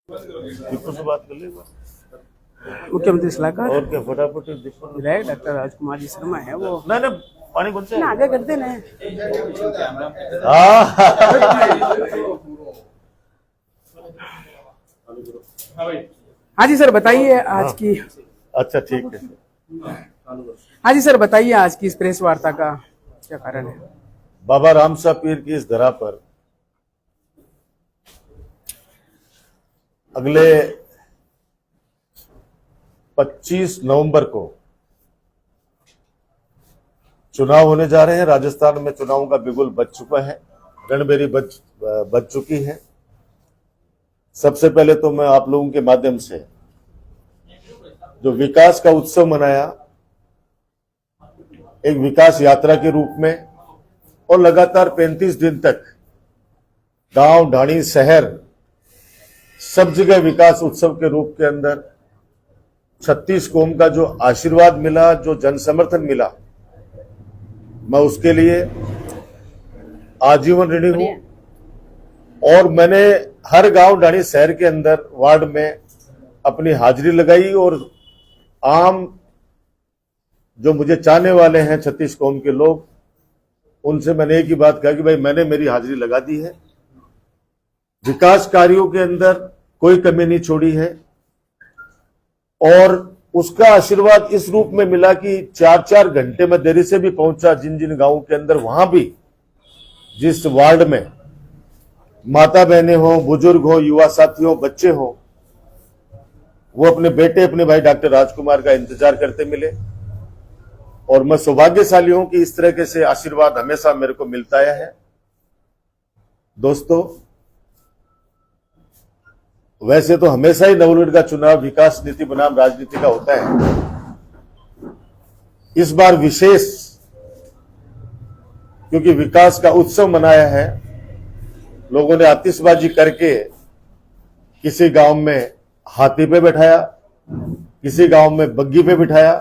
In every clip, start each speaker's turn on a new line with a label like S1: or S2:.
S1: दीपू से बात कर ले
S2: मुख्यमंत्री सलाहकार
S1: और क्या फटाफट
S2: विधायक डॉक्टर राजकुमार जी शर्मा है वो
S1: ना ना पानी कौन से
S2: ना आगे करते ना। हाँ जी सर बताइए आज की।
S1: अच्छा ठीक है।
S2: हाँ जी सर बताइए आज की इस प्रेस वार्ता का क्या कारण है।
S1: बाबा रामसा पीर की इस धरा पर अगले 25 नवंबर को चुनाव होने जा रहे हैं। राजस्थान में चुनावों का बिगुल बज चुका है, रणबेरी बज चुकी है। सबसे पहले तो मैं आप लोगों के माध्यम से जो विकास का उत्सव मनाया एक विकास यात्रा के रूप में और लगातार 35 दिन तक गांव ढाणी शहर सब जगह विकास उत्सव के रूप के अंदर 36 कौम का जो आशीर्वाद मिला, जो जन समर्थन मिला, मैं उसके लिए आजीवन ऋणी हूं। और मैंने हर गांव ढाणी शहर के अंदर वार्ड में अपनी हाजिरी लगाई और आम जो मुझे चाहने वाले हैं 36 कौम के लोग, उनसे मैंने एक ही बात कहा कि भाई मैंने मेरी हाजिरी लगा दी है, विकास कार्यों के अंदर कोई कमी नहीं छोड़ी है। और उसका आशीर्वाद इस रूप में मिला कि 4-4 घंटे में देरी से भी पहुंचा जिन जिन गांवों के अंदर, वहां भी जिस वार्ड में माता बहनें हो, बुजुर्ग हो, युवा साथी हो, बच्चे हो, वो अपने बेटे अपने भाई डॉक्टर राजकुमार का इंतजार करते मिले। और मैं सौभाग्यशाली हूं कि इस तरह से आशीर्वाद हमेशा मेरे को मिलता आया है। दोस्तों, वैसे तो हमेशा ही नवलगढ़ का चुनाव विकास नीति बनाम राजनीति का होता है। इस बार विशेष क्योंकि विकास का उत्सव मनाया है, लोगों ने आतिशबाजी करके किसी गांव में हाथी पे बैठाया, किसी गांव में बग्गी पे बिठाया,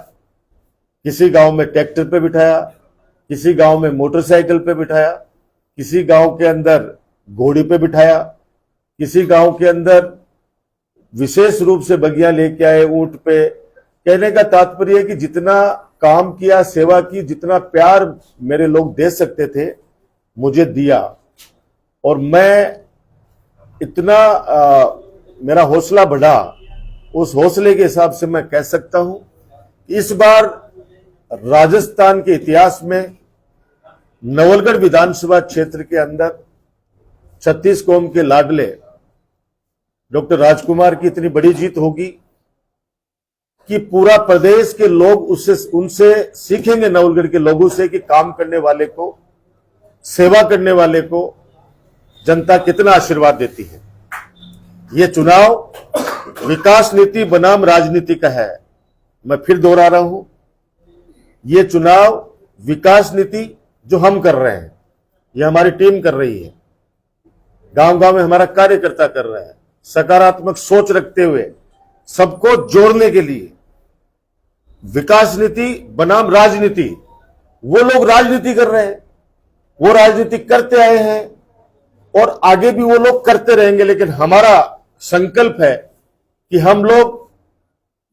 S1: किसी गांव में ट्रैक्टर पे बिठाया, किसी गांव में मोटरसाइकिल पे बिठाया, किसी गांव के अंदर घोड़ी पे बिठाया, किसी गांव के अंदर विशेष रूप से बगियां लेके आए ऊंट पे। कहने का तात्पर्य है कि जितना काम किया, सेवा की, जितना प्यार मेरे लोग दे सकते थे मुझे दिया। और मैं इतना मेरा हौसला बढ़ा, उस हौसले के हिसाब से मैं कह सकता हूं कि इस बार राजस्थान के इतिहास में नवलगढ़ विधानसभा क्षेत्र के अंदर 36 कौम के लाडले डॉक्टर राजकुमार की इतनी बड़ी जीत होगी कि पूरा प्रदेश के लोग उनसे सीखेंगे, नवलगढ़ के लोगों से, कि काम करने वाले को, सेवा करने वाले को जनता कितना आशीर्वाद देती है। यह चुनाव विकास नीति बनाम राजनीति का है। मैं फिर दोहरा रहा हूं, यह चुनाव विकास नीति जो हम कर रहे हैं, यह हमारी टीम कर रही है, गांव गांव में हमारा कार्यकर्ता कर रहा है, सकारात्मक सोच रखते हुए सबको जोड़ने के लिए। विकास नीति बनाम राजनीति, वो लोग राजनीति कर रहे हैं, वो राजनीति करते आए हैं और आगे भी वो लोग करते रहेंगे। लेकिन हमारा संकल्प है कि हम लोग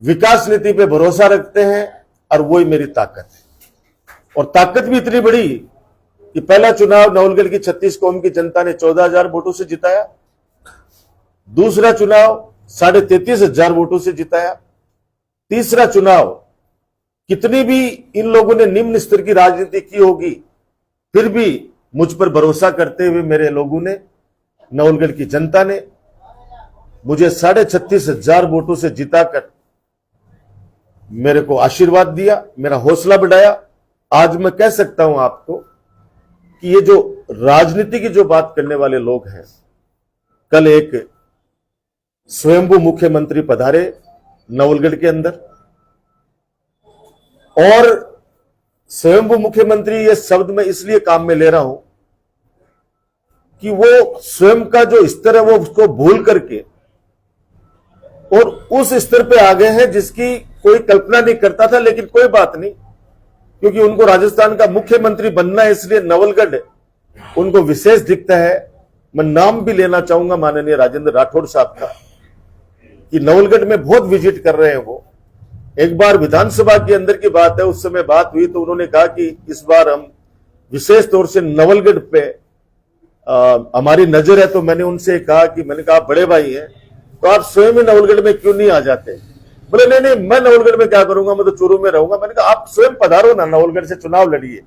S1: विकास नीति पे भरोसा रखते हैं और वही मेरी ताकत है। और ताकत भी इतनी बड़ी कि पहला चुनाव नवलगढ़ की 36 कौम की जनता ने 14,000 वोटों से जिताया, दूसरा चुनाव 33,500 वोटों से जिताया, तीसरा चुनाव कितनी भी इन लोगों ने निम्न स्तर की राजनीति की होगी, फिर भी मुझ पर भरोसा करते हुए मेरे लोगों ने, नवलगढ़ की जनता ने मुझे 36,500 वोटों से जिताकर मेरे को आशीर्वाद दिया, मेरा हौसला बढ़ाया। आज मैं कह सकता हूं आपको कि ये जो राजनीति की जो बात करने वाले लोग हैं, कल एक स्वयंभू मुख्यमंत्री पधारे नवलगढ़ के अंदर, और स्वयंभू मुख्यमंत्री ये शब्द मैं इसलिए काम में ले रहा हूं कि वो स्वयं का जो स्तर है वो उसको भूल करके और उस स्तर पे आ गए हैं जिसकी कोई कल्पना नहीं करता था। लेकिन कोई बात नहीं, क्योंकि उनको राजस्थान का मुख्यमंत्री बनना है, इसलिए नवलगढ़ उनको विशेष दिखता है। मैं नाम भी लेना चाहूंगा माननीय राजेंद्र राठौड़ साहब का, कि नवलगढ़ में बहुत विजिट कर रहे हैं वो। एक बार विधानसभा के अंदर की बात है, उस समय बात हुई तो उन्होंने कहा कि इस बार हम विशेष तौर से नवलगढ़ पे हमारी नजर है। तो मैंने उनसे कहा कि मैंने कहा बड़े भाई हैं तो आप स्वयं ही नवलगढ़ में क्यों नहीं आ जाते? बोले नहीं नहीं, मैं नवलगढ़ में क्या करूंगा, मैं तो चूरू में रहूंगा। मैंने कहा आप स्वयं पधारो ना, नवलगढ़ से चुनाव लड़िए।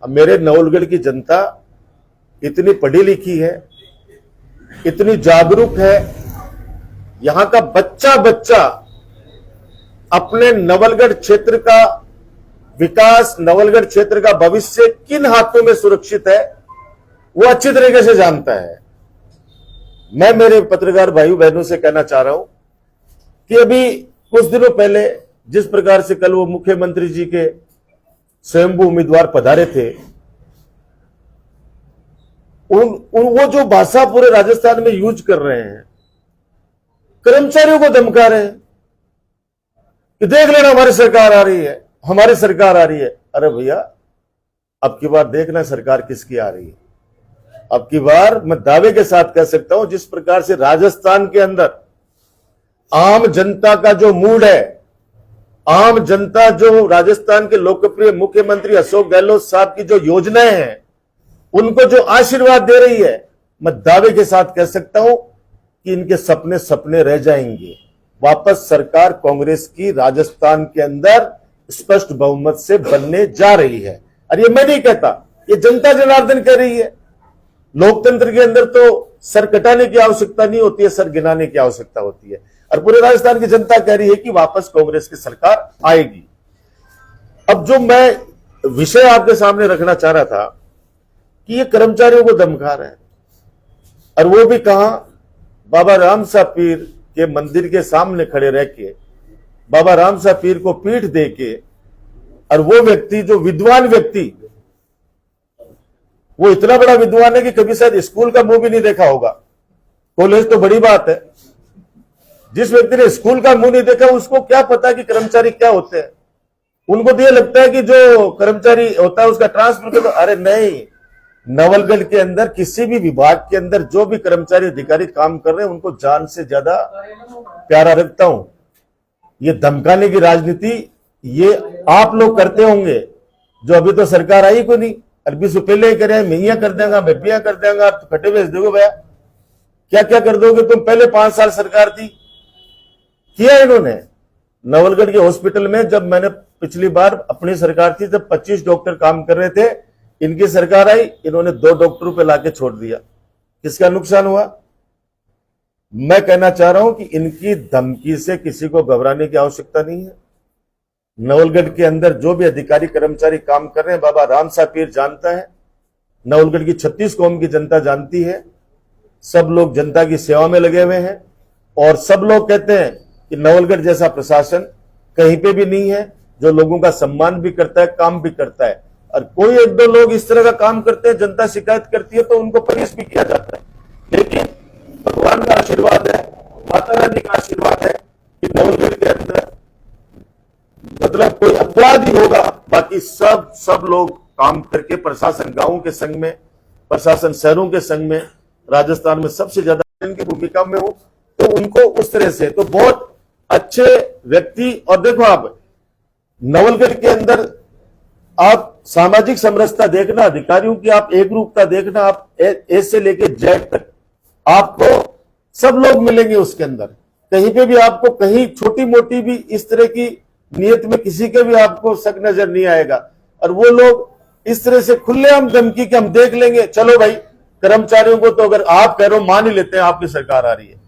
S1: अब मेरे नवलगढ़ की जनता इतनी पढ़ी लिखी है, इतनी जागरूक है, यहां का बच्चा बच्चा अपने नवलगढ़ क्षेत्र का विकास, नवलगढ़ क्षेत्र का भविष्य किन हाथों में सुरक्षित है वो अच्छी तरीके से जानता है। मैं मेरे पत्रकार भाइयों बहनों से कहना चाह रहा हूं कि अभी कुछ दिनों पहले जिस प्रकार से कल वो मुख्यमंत्री जी के स्वयंभू उम्मीदवार पधारे थे, वो जो भाषा पूरे राजस्थान में यूज कर रहे हैं, कर्मचारियों को धमका रहे हैं कि देख लेना हमारी सरकार आ रही है, हमारी सरकार आ रही है। अरे भैया, अब की बार देखना सरकार किसकी आ रही है। अब की बार मैं दावे के साथ कह सकता हूं, जिस प्रकार से राजस्थान के अंदर आम जनता का जो मूड है, आम जनता जो राजस्थान के लोकप्रिय मुख्यमंत्री अशोक गहलोत साहब की जो योजनाएं हैं उनको जो आशीर्वाद दे रही है, मैं दावे के साथ कह सकता हूं कि इनके सपने सपने रह जाएंगे। वापस सरकार कांग्रेस की राजस्थान के अंदर स्पष्ट बहुमत से बनने जा रही है। और ये मैं नहीं कहता, ये जनता जनार्दन कह रही है। लोकतंत्र के अंदर तो सर कटाने की आवश्यकता नहीं होती है, सर गिनाने की आवश्यकता होती है। और पूरे राजस्थान की जनता कह रही है कि वापस कांग्रेस की सरकार आएगी। अब जो मैं विषय आपके सामने रखना चाह रहा था कि ये कर्मचारियों को धमका रहे हैं, और वो भी कहां, बाबा राम साहब पीर के मंदिर के सामने खड़े रह के बाबा राम साहब पीर को पीठ दे के, और वो व्यक्ति जो विद्वान व्यक्ति, वो इतना बड़ा विद्वान है कि कभी शायद स्कूल का मुंह भी नहीं देखा होगा। कॉलेज तो बड़ी बात है, जिस व्यक्ति ने स्कूल का मुंह नहीं देखा उसको क्या पता कि कर्मचारी क्या होते हैं। उनको तो ये लगता है कि जो कर्मचारी होता है उसका ट्रांसफर कर। अरे नहीं, नवलगढ़ के अंदर किसी भी विभाग के अंदर जो भी कर्मचारी अधिकारी काम कर रहे हैं उनको जान से ज्यादा प्यारा रखता हूं। ये धमकाने की राजनीति ये आप लोग करते होंगे, जो अभी तो सरकार आई को नहीं, अरबी से पहले ही करे, मैं कर देगा, मैं बिया कर देगा, आप तो कटे भेज दोगे भैया, क्या क्या कर दोगे तुम। पहले 5 साल सरकार थी, किया इन्होंने। नवलगढ़ के हॉस्पिटल में जब मैंने पिछली बार अपनी सरकार थी जब 25 डॉक्टर काम कर रहे थे, इनकी सरकार आई, इन्होंने 2 डॉक्टरों पे लाके छोड़ दिया। किसका नुकसान हुआ? मैं कहना चाह रहा हूं कि इनकी धमकी से किसी को घबराने की आवश्यकता नहीं है। नवलगढ़ के अंदर जो भी अधिकारी कर्मचारी काम कर रहे हैं, बाबा राम साहब पीर जानता है, नवलगढ़ की 36 कौम की जनता जानती है। सब लोग जनता की सेवा में लगे हुए हैं, और सब लोग कहते हैं कि नवलगढ़ जैसा प्रशासन कहीं पे भी नहीं है, जो लोगों का सम्मान भी करता है, काम भी करता है। और कोई 1-2 लोग इस तरह का काम करते हैं, जनता शिकायत करती है तो उनको पनिश भी किया जाता है। लेकिन भगवान का आशीर्वाद है, माता रानी का आशीर्वाद है कि नवलगढ़ के अंदर मतलब कोई अपवाद ही होगा, बाकी सब लोग काम करके, प्रशासन गांवों के संग में, प्रशासन शहरों के संग में, राजस्थान में सबसे ज्यादा इनकी भूमिका में हो, तो उनको उस तरह से तो बहुत अच्छे व्यक्ति। और देखो आप नवलगढ़ के अंदर आप सामाजिक समरसता देखना, अधिकारियों की आप एक रूपता देखना, आप ए से लेके जेड तक आपको सब लोग मिलेंगे उसके अंदर। कहीं पे भी आपको कहीं छोटी मोटी भी इस तरह की नियत में किसी के भी आपको शक नजर नहीं आएगा। और वो लोग इस तरह से खुलेआम धमकी के हम देख लेंगे, चलो भाई कर्मचारियों को तो अगर आप कह रहे हो मान ही लेते हैं आपकी सरकार आ रही है,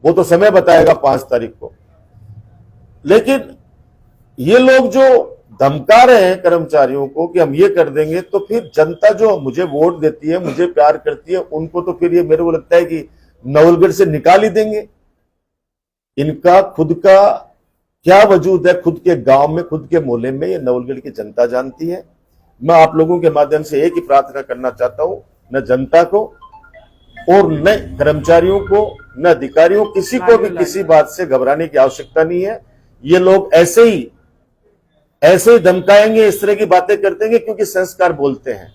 S1: वो तो समय बताएगा 5 तारीख को। लेकिन ये लोग जो धमका रहे हैं कर्मचारियों को कि हम ये कर देंगे, तो फिर जनता जो मुझे वोट देती है, मुझे प्यार करती है, उनको तो फिर ये मेरे को लगता है कि नवलगढ़ से निकाल ही देंगे। इनका खुद का क्या वजूद है, खुद के गांव में, खुद के मोहल्ले में, ये नवलगढ़ की जनता जानती है। मैं आप लोगों के माध्यम से एक ही प्रार्थना करना चाहता हूं, न जनता को और न कर्मचारियों को, न अधिकारियों, किसी को भी किसी बात से घबराने की आवश्यकता नहीं है। ये लोग ऐसे ही धमकाएंगे, इस तरह की बातें करते हैं क्योंकि संस्कार बोलते हैं,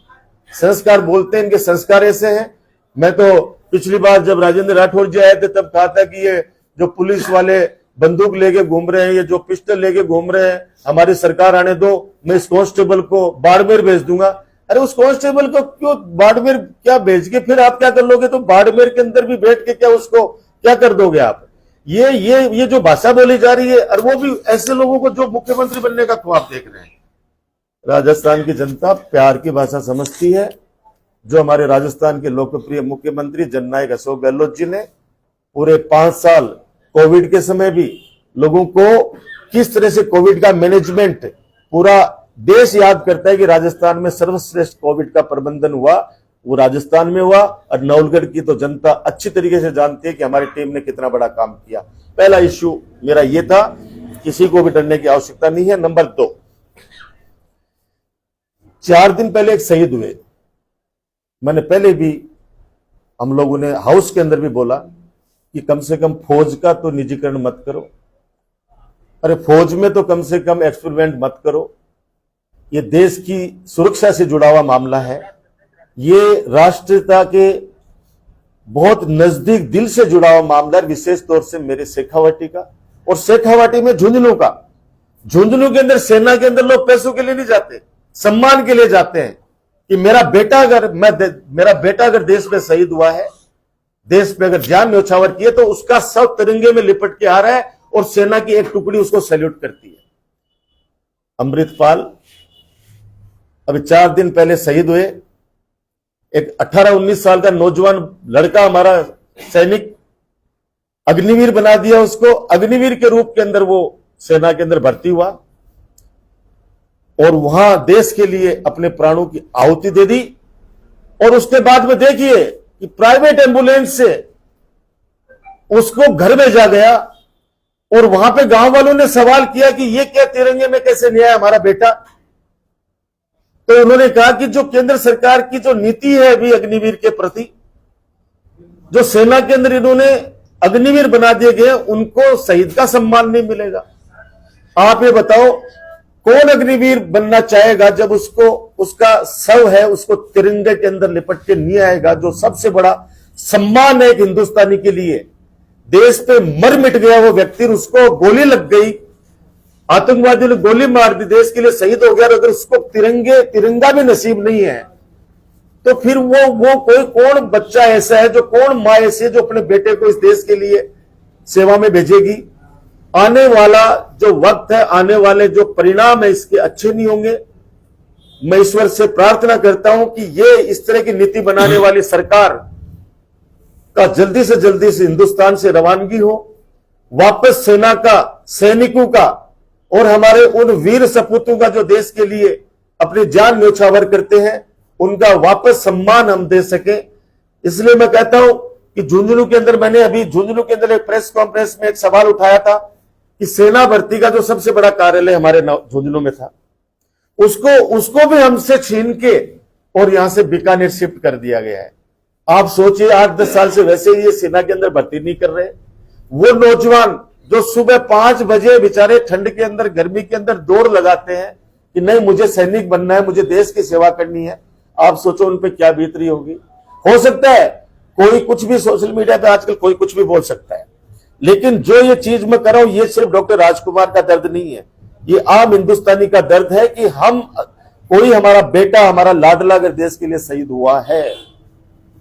S1: इनके संस्कार ऐसे हैं। मैं तो पिछली बार जब राजेंद्र राठौर जी आए थे तब कहा था कि ये जो पुलिस वाले बंदूक लेके घूम रहे हैं, ये जो पिस्टल लेके घूम रहे हैं, हमारी सरकार आने दो, मैं इस कांस्टेबल को बाड़मेर भेज दूंगा। अरे उस कांस्टेबल को क्यों बाड़मेर क्या भेज के फिर आप क्या कर लोगे? तो बाड़मेर के अंदर भी बैठ के क्या उसको क्या कर दोगे आप? ये जो भाषा बोली जा रही है, और वो भी ऐसे लोगों को जो मुख्यमंत्री बनने का ख्वाब देख रहे हैं। राजस्थान की जनता प्यार की भाषा समझती है। जो हमारे राजस्थान के लोकप्रिय मुख्यमंत्री जननायक अशोक गहलोत जी ने पूरे 5 साल कोविड के समय भी लोगों को किस तरह से कोविड का मैनेजमेंट, पूरा देश याद करता है कि राजस्थान में सर्वश्रेष्ठ कोविड का प्रबंधन हुआ, वो राजस्थान में हुआ। और नवलगढ़ की तो जनता अच्छी तरीके से जानती है कि हमारी टीम ने कितना बड़ा काम किया। पहला इश्यू मेरा ये था, किसी को भी डरने की आवश्यकता नहीं है। नंबर 2, 4 दिन पहले एक शहीद हुए। मैंने पहले भी, हम लोगों ने हाउस के अंदर भी बोला कि कम से कम फौज का तो निजीकरण मत करो। अरे फौज में तो कम से कम एक्सपेरिमेंट मत करो। ये देश की सुरक्षा से जुड़ा हुआ मामला है। ये राष्ट्रीयता के बहुत नजदीक दिल से जुड़ा हुआ मामला है, विशेष तौर से मेरे शेखावाटी का, और शेखावाटी में झुंझुनू का। झुंझुनू के अंदर सेना के अंदर लोग पैसों के लिए नहीं जाते, सम्मान के लिए जाते हैं कि मेरा बेटा अगर देश में शहीद हुआ है, देश पे अगर जान न्यौछावर की है, तो उसका सब तिरंगे में लिपट के आ रहा है और सेना की एक टुकड़ी उसको सैल्यूट करती है। अमृतपाल अभी 4 दिन पहले शहीद हुए। एक 18-19 साल का नौजवान लड़का, हमारा सैनिक, अग्निवीर बना दिया उसको। अग्निवीर के रूप के अंदर वो सेना के अंदर भर्ती हुआ और वहां देश के लिए अपने प्राणों की आहुति दे दी। और उसके बाद में देखिए कि प्राइवेट एम्बुलेंस से उसको घर भेजा गया और वहां पे गांव वालों ने सवाल किया कि ये क्या तिरंगे में कैसे नहीं आया हमारा बेटा? तो उन्होंने कहा कि जो केंद्र सरकार की जो नीति है अभी अग्निवीर के प्रति, जो सेना के अंदर इन्होंने अग्निवीर बना दिए गए, उनको शहीद का सम्मान नहीं मिलेगा। आप ये बताओ, कौन अग्निवीर बनना चाहेगा जब उसको, उसका शव है, उसको तिरंगे के अंदर लिपट के नहीं आएगा, जो सबसे बड़ा सम्मान है एक हिंदुस्तानी के लिए। देश पे मर मिट गया वो व्यक्ति, उसको गोली लग गई, आतंकवादियों ने गोली मार दी, देश के लिए शहीद हो गया, और अगर उसको तिरंगा भी नसीब नहीं है, तो फिर वो कोई कौन बच्चा ऐसा है, जो कौन मां ऐसी है जो अपने बेटे को इस देश के लिए सेवा में भेजेगी? आने वाला जो वक्त है, आने वाले जो परिणाम है, इसके अच्छे नहीं होंगे। मैं ईश्वर से प्रार्थना करता हूं कि ये इस तरह की नीति बनाने वाली सरकार का जल्दी से हिंदुस्तान से रवानगी हो, वापस सेना का, सैनिकों का और हमारे उन वीर सपूतों का जो देश के लिए अपनी जान न्यौछावर करते हैं, उनका वापस सम्मान हम दे सके। इसलिए मैं कहता हूं कि झुंझुनू के अंदर, मैंने अभी झुंझुनू के अंदर एक प्रेस कॉन्फ्रेंस में एक सवाल उठाया था कि सेना भर्ती का जो सबसे बड़ा कार्यालय हमारे झुंझुनू में था, उसको भी हमसे छीन के और यहां से बीकानेर शिफ्ट कर दिया गया है। आप सोचिए, 8-10 साल से वैसे ही ये सेना के अंदर भर्ती नहीं कर रहे। वो नौजवान जो सुबह 5 बजे बेचारे ठंड के अंदर, गर्मी के अंदर दौड़ लगाते हैं कि नहीं मुझे सैनिक बनना है, मुझे देश की सेवा करनी है, आप सोचो उन पे क्या बीत रही होगी। हो सकता है कोई कुछ भी, सोशल मीडिया पे आजकल कोई कुछ भी बोल सकता है, लेकिन जो ये चीज मैं कर रहा हूं, ये सिर्फ डॉक्टर राजकुमार का दर्द नहीं है, ये आम हिंदुस्तानी का दर्द है कि कोई हमारा बेटा, हमारा लाडला अगर देश के लिए शहीद हुआ है,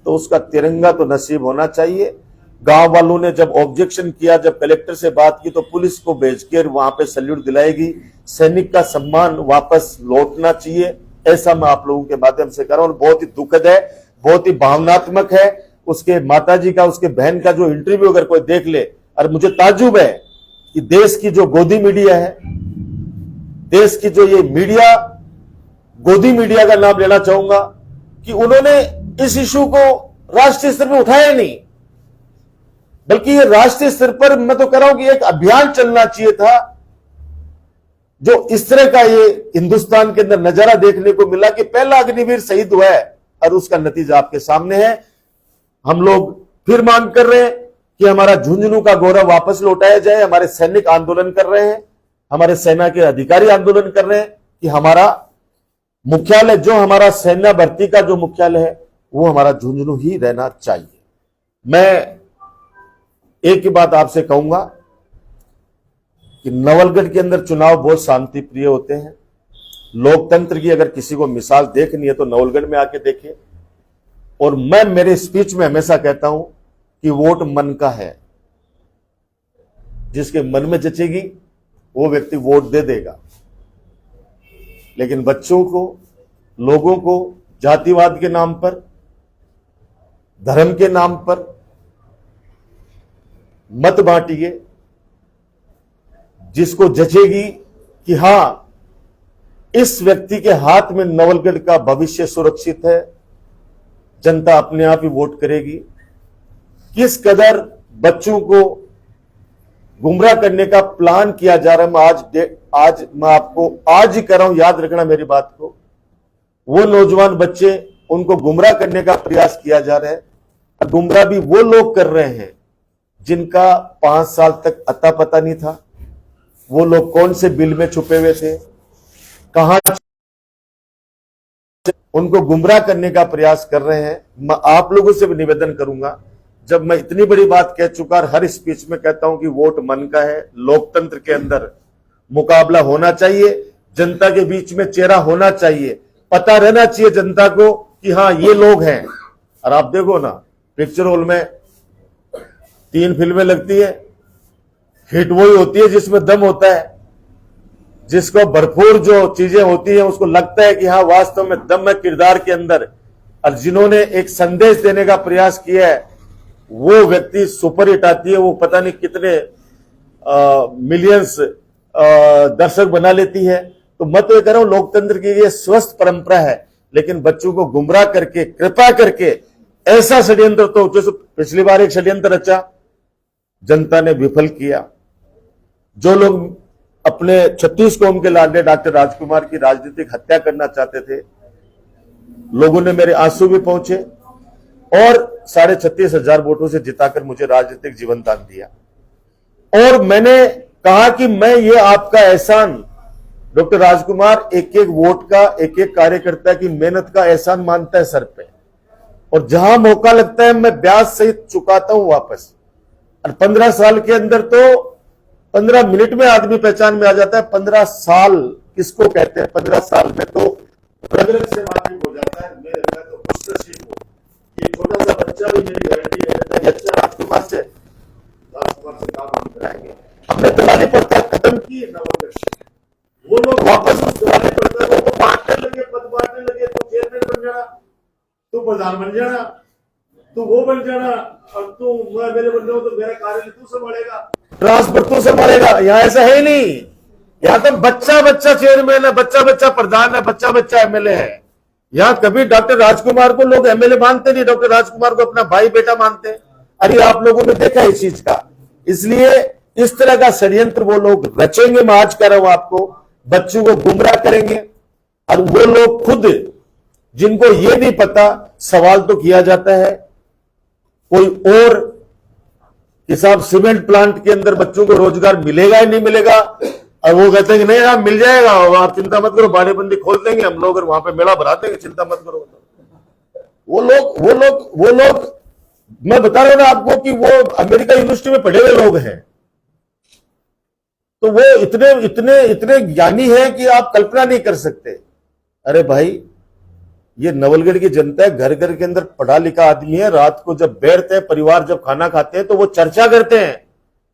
S1: तो उसका तिरंगा तो नसीब होना चाहिए। गांव वालों ने जब ऑब्जेक्शन किया, जब कलेक्टर से बात की, तो पुलिस को भेज कर वहां पे सैल्यूट दिलाएगी। सैनिक का सम्मान वापस लौटना चाहिए, ऐसा मैं आप लोगों के माध्यम से कर रहा हूं। बहुत ही दुखद है, बहुत ही भावनात्मक है। उसके माताजी का, उसके बहन का जो इंटरव्यू अगर कोई देख ले, और मुझे ताज्जुब है कि देश की जो गोदी मीडिया है, देश की जो ये मीडिया, गोदी मीडिया का नाम लेना चाहूंगा, कि उन्होंने इस इशू को राष्ट्रीय स्तर पर उठाया नहीं, बल्कि ये राष्ट्रीय स्तर पर, मैं तो कह रहा हूं कि एक अभियान चलना चाहिए था। जो इस तरह का ये हिंदुस्तान के अंदर नजारा देखने को मिला कि पहला अग्निवीर शहीद हुआ है, और उसका नतीजा आपके सामने है। हम लोग फिर मांग कर रहे हैं कि हमारा झुंझुनू का गौरव वापस लौटाया जाए। हमारे सैनिक आंदोलन कर रहे हैं, हमारे सेना के अधिकारी आंदोलन कर रहे हैं कि हमारा मुख्यालय, जो हमारा सेना भर्ती का जो मुख्यालय है, वो हमारा झुंझुनू ही रहना चाहिए। मैं एक ही बात आपसे कहूंगा कि नवलगढ़ के अंदर चुनाव बहुत शांति प्रिय होते हैं। लोकतंत्र की अगर किसी को मिसाल देखनी है तो नवलगढ़ में आके देखे। और मैं मेरे स्पीच में हमेशा कहता हूं कि वोट मन का है, जिसके मन में जचेगी वो व्यक्ति वोट दे देगा। लेकिन बच्चों को, लोगों को जातिवाद के नाम पर, धर्म के नाम पर मत बांटिए। जिसको जचेगी कि हां इस व्यक्ति के हाथ में नवलगढ़ का भविष्य सुरक्षित है, जनता अपने आप ही वोट करेगी। किस कदर बच्चों को गुमराह करने का प्लान किया जा रहा है, आज मैं आपको आज ही कर रहा हूं, याद रखना मेरी बात को। वो नौजवान बच्चे, उनको गुमराह करने का प्रयास किया जा रहा है। गुमराह भी वो लोग कर रहे हैं जिनका 5 साल तक अता पता नहीं था। वो लोग कौन से बिल में छुपे हुए थे, कहां उनको गुमराह करने का प्रयास कर रहे हैं। मैं आप लोगों से भी निवेदन करूंगा, जब मैं इतनी बड़ी बात कह चुका और हर स्पीच में कहता हूं कि वोट मन का है, लोकतंत्र के अंदर मुकाबला होना चाहिए, जनता के बीच में चेहरा होना चाहिए, पता रहना चाहिए जनता को कि हां ये लोग हैं। और आप देखो ना, पिक्चर हॉल में 3 फिल्में लगती है, हिट वही होती है जिसमें दम होता है, जिसको भरपूर जो चीजें होती है उसको लगता है कि हाँ वास्तव में दम है किरदार के अंदर। और जिन्होंने एक संदेश देने का प्रयास किया है वो व्यक्ति सुपर हिट आती है, वो पता नहीं कितने मिलियंस दर्शक बना लेती है। तो मैं तो ये कह रहा हूं लोकतंत्र की ये स्वस्थ परंपरा है, लेकिन बच्चों को गुमराह करके, कृपा करके ऐसा षड्यंत्र, तो जैसे पिछली बार एक षड्यंत्र रचा, जनता ने विफल किया। जो लोग अपने 36 कौम के लाडले डॉक्टर राजकुमार की राजनीतिक हत्या करना चाहते थे, लोगों ने मेरे आंसू भी पहुंचे और 36,500 वोटों से जिताकर मुझे राजनीतिक जीवन दान दिया। और मैंने कहा कि मैं ये आपका एहसान, डॉक्टर राजकुमार एक एक वोट का, एक एक कार्यकर्ता की मेहनत का एहसान मानता है सर पे, और जहां मौका लगता है मैं ब्याज सहित चुकाता हूं वापस। और 15 साल के अंदर तो 15 मिनट में आदमी पहचान में आ जाता है 15 साल किसको कहते हैं। 15 साल में तो प्रगति से वाकिफ हो जाता है। मैं तो खुशनसीब हूं, ये छोटा सा बच्चा भी मेरी गारंटी है अच्छा राजकुमार से काम हम कराएंगे। हमने दिवाली पड़ता खत्म की नवलगढ़ से, वो लोग वापस उस दिवाली पड़ता वो बांटने लगे, पद बांटने लगे। तो चेयरमैन बन जाना, तू प्रधान बन जाना, तू वो बन जाना, और तू मेरे बन जाओ तो मेरा कार्यालय तू संभालेगा, ट्रांसफर तू संभालेगा। यहाँ ऐसा है ही नहीं। यहाँ तो बच्चा बच्चा चेयरमैन है, बच्चा बच्चा प्रधान है, बच्चा बच्चा एमएलए है। यहाँ कभी डॉक्टर राजकुमार को लोग एमएलए मानते नहीं, डॉक्टर राजकुमार को अपना भाई बेटा मानते हैं। अरे आप लोगों ने देखा इस चीज का। इसलिए इस तरह का षड्यंत्र वो लोग रचेंगे। मैं आज कह रहा हूं आपको, बच्चों को गुमराह करेंगे। और वो लोग खुद, जिनको ये नहीं पता, सवाल तो किया जाता है कोई और कि साहब सीमेंट प्लांट के अंदर बच्चों को रोजगार मिलेगा या नहीं मिलेगा, और वो कहते हैं कि नहीं आप मिल जाएगा, आप चिंता मत करो, बाड़ेबंदी खोल देंगे हम लोग और वहां पे मेला भरा देंगे, चिंता मत करो। वो लोग मैं बता रहा हूं ना आपको कि वो अमेरिका यूनिवर्सिटी में पढ़े हुए लोग हैं। तो वो इतने इतने इतने ज्ञानी हैं कि आप कल्पना नहीं कर सकते। अरे भाई, ये नवलगढ़ की जनता है, घर घर के अंदर पढ़ा लिखा आदमी है। रात को जब बैठते हैं, परिवार जब खाना खाते हैं, तो वो चर्चा करते हैं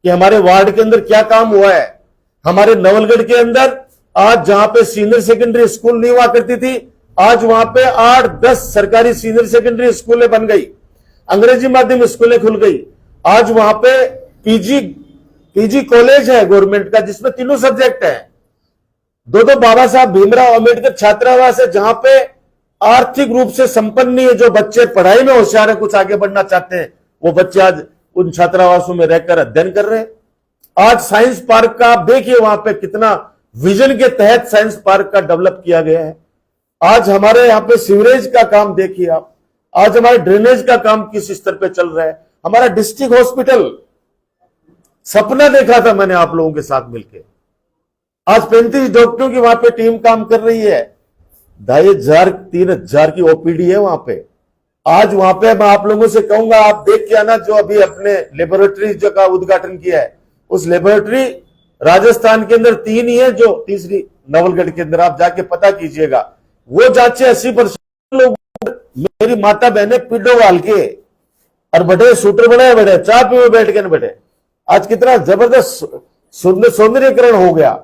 S1: कि हमारे वार्ड के अंदर क्या काम हुआ है। हमारे नवलगढ़ के अंदर आज जहां पे सीनियर सेकेंडरी स्कूल नहीं हुआ करती थी, आज वहां पे 8-10 सरकारी सीनियर सेकेंडरी स्कूलें बन गई, अंग्रेजी माध्यम स्कूलें खुल गई। आज वहां पे पीजी कॉलेज है गवर्नमेंट का, जिसमें 3 सब्जेक्ट है। 2 बाबा साहब भीमराव अंबेडकर छात्रावास है, जहां पे आर्थिक रूप से संपन्न नहीं है, जो बच्चे पढ़ाई में होशियार है, कुछ आगे बढ़ना चाहते हैं, वो बच्चे आज उन छात्रावासों में रहकर अध्ययन कर रहे हैं। आज साइंस पार्क का आप देखिए, वहां पे कितना विजन के तहत साइंस पार्क का डेवलप किया गया है। आज हमारे यहाँ पे सीवरेज का काम देखिए आप, आज हमारे ड्रेनेज का काम किस स्तर पे चल रहा है। हमारा डिस्ट्रिक्ट हॉस्पिटल, सपना देखा था मैंने आप लोगों के साथ मिलकर। आज 35 डॉक्टरों की वहां पे टीम काम कर रही है, 2500-3000 की ओपीडी है वहां पे। आज वहां पे मैं आप लोगों से कहूंगा, आप देख के आना, जो अभी अपने लेबोरेटरी जो का उद्घाटन किया है, उस लेबोरेटरी राजस्थान के अंदर 3 ही है, जो तीसरी नवलगढ़ के अंदर, आप जाके पता कीजिएगा। वो जांचे 80% लोग, मेरी माता बहने पीडो वाल के और बड़े शूटर बने, बड़े चाय पे बैठ के न बैठे। आज कितना जबरदस्त सौंदर्यकरण हो गया,